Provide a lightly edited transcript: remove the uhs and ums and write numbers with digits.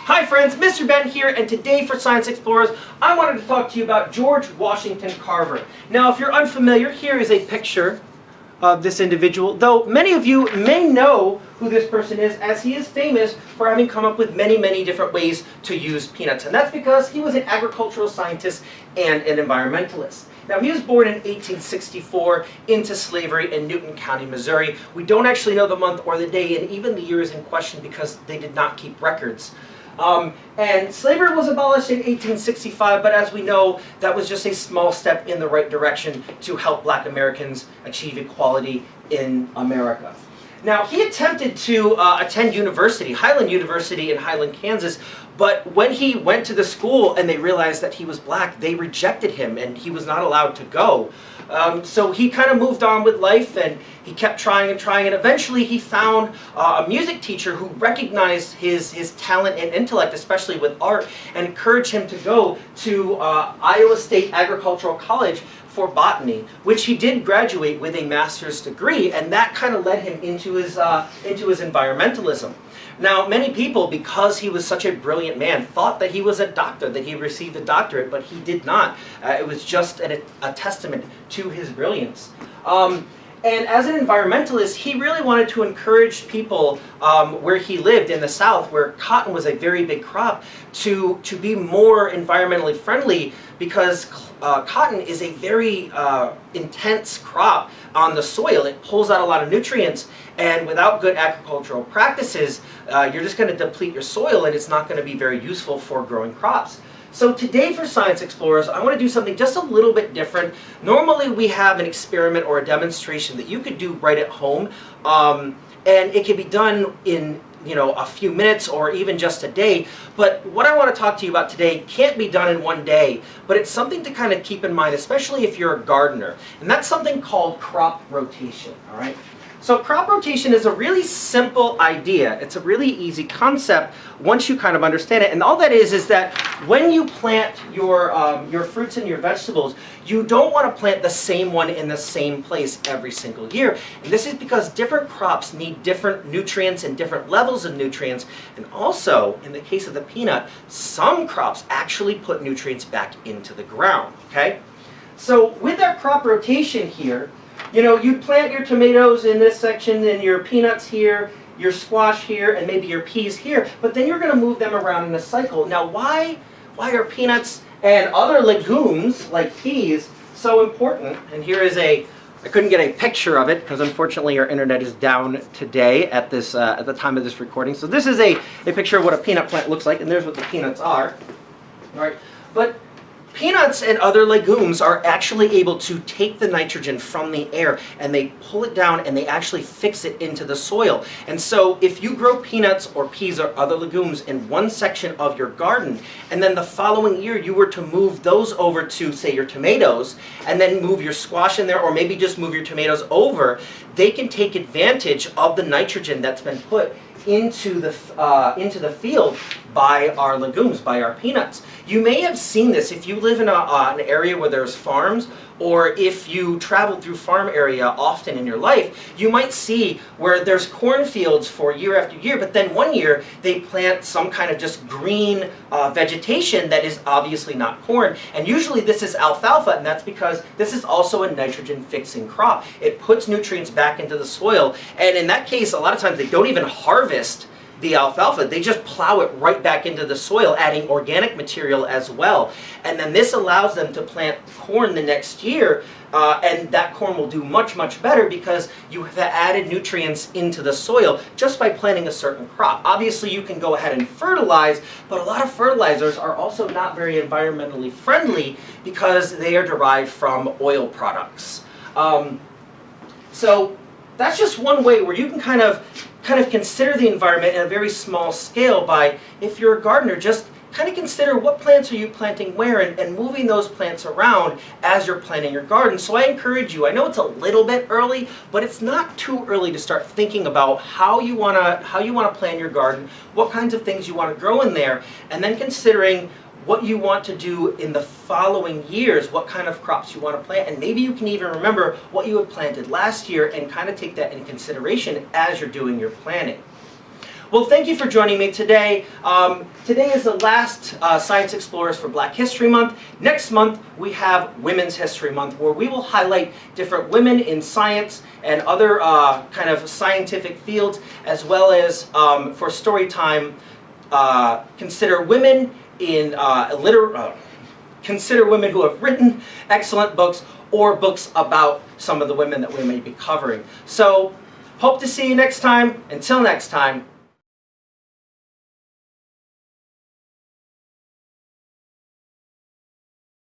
Hi friends, Mr. Ben here, and today for Science Explorers, I wanted to talk to you about George Washington Carver. Now, if you're unfamiliar, here is a picture of this individual, though many of you may know who this person is, as he is famous for having come up with many different ways to use peanuts. And that's because he was an agricultural scientist and an environmentalist. Now, he was born in 1864 into slavery in Newton County, Missouri. We don't actually know the month or the day, and even the year is in question because they did not keep records. And slavery was abolished in 1865, but as we know, that was just a small step in the right direction to help black Americans achieve equality in America. Now, he attempted to attend university, Highland University in Highland, Kansas, but when he went to the school and they realized that he was black, they rejected him and he was not allowed to go. So he kind of moved on with life, and he kept trying, and eventually he found a music teacher who recognized his talent and intellect, especially with art, and encouraged him to go to Iowa State Agricultural College for botany, which he did graduate with a master's degree, and that kind of led him into his environmentalism. Now, many people, because he was such a brilliant man, thought that he was a doctor, that he received a doctorate, but he did not. It was just a testament to his brilliance. And as an environmentalist, he really wanted to encourage people where he lived in the South, where cotton was a very big crop, to be more environmentally friendly, because cotton is a very intense crop on the soil. It pulls out a lot of nutrients, and without good agricultural practices, you're just going to deplete your soil, and it's not going to be very useful for growing crops. So today for Science Explorers, I want to do something just a little bit different. Normally we have an experiment or a demonstration that you could do right at home, and it can be done in a few minutes or even just a day. But what I want to talk to you about today can't be done in one day, but it's something to kind of keep in mind, especially if you're a gardener. And that's something called crop rotation, all right? So crop rotation is a really simple idea. It's a really easy concept once you kind of understand it. And all that is that when you plant your fruits and your vegetables, you don't want to plant the same one in the same place every single year. And this is because different crops need different nutrients and different levels of nutrients. And also, in the case of the peanut, some crops actually put nutrients back into the ground, okay? So with our crop rotation here, you plant your tomatoes in this section, and your peanuts here, your squash here, and maybe your peas here, but then you're going to move them around in a cycle. Now, why are peanuts and other legumes like peas so important? And here is I couldn't get a picture of it because unfortunately our internet is down today at the time of this recording. So this is a picture of what a peanut plant looks like, and there's what the peanuts are. All right, but peanuts and other legumes are actually able to take the nitrogen from the air, and they pull it down and they actually fix it into the soil. And so if you grow peanuts or peas or other legumes in one section of your garden, and then the following year you were to move those over to, say, your tomatoes, and then move your squash in there, or maybe just move your tomatoes over, they can take advantage of the nitrogen that's been put into the field by our legumes, by our peanuts. You may have seen this if you live in an area where there's farms, or if you travel through farm area often in your life, you might see where there's cornfields for year after year, but then one year they plant some kind of just green vegetation that is obviously not corn. And usually this is alfalfa, and that's because this is also a nitrogen fixing crop. It puts nutrients back into the soil, and in that case, a lot of times they don't even harvest the alfalfa. They just plow it right back into the soil, adding organic material as well. And then this allows them to plant corn the next year, and that corn will do much better because you have added nutrients into the soil just by planting a certain crop. Obviously you can go ahead and fertilize, but a lot of fertilizers are also not very environmentally friendly because they are derived from oil products. So that's just one way where you can kind of consider the environment in a very small scale by, if you're a gardener, just kind of consider what plants are you planting where, and moving those plants around as you're planting your garden. So I encourage you, I know it's a little bit early, but it's not too early to start thinking about how you want to plan your garden, what kinds of things you want to grow in there, and then considering what you want to do in the following years, what kind of crops you want to plant, and maybe you can even remember what you had planted last year and kind of take that into consideration as you're doing your planning. Well, thank you for joining me today. Today is the last Science Explorers for Black History Month. Next month, we have Women's History Month, where we will highlight different women in science and other kind of scientific fields, as well as for story time, consider women in consider women who have written excellent books or books about some of the women that we may be covering. So, hope to see you next time. Until next time,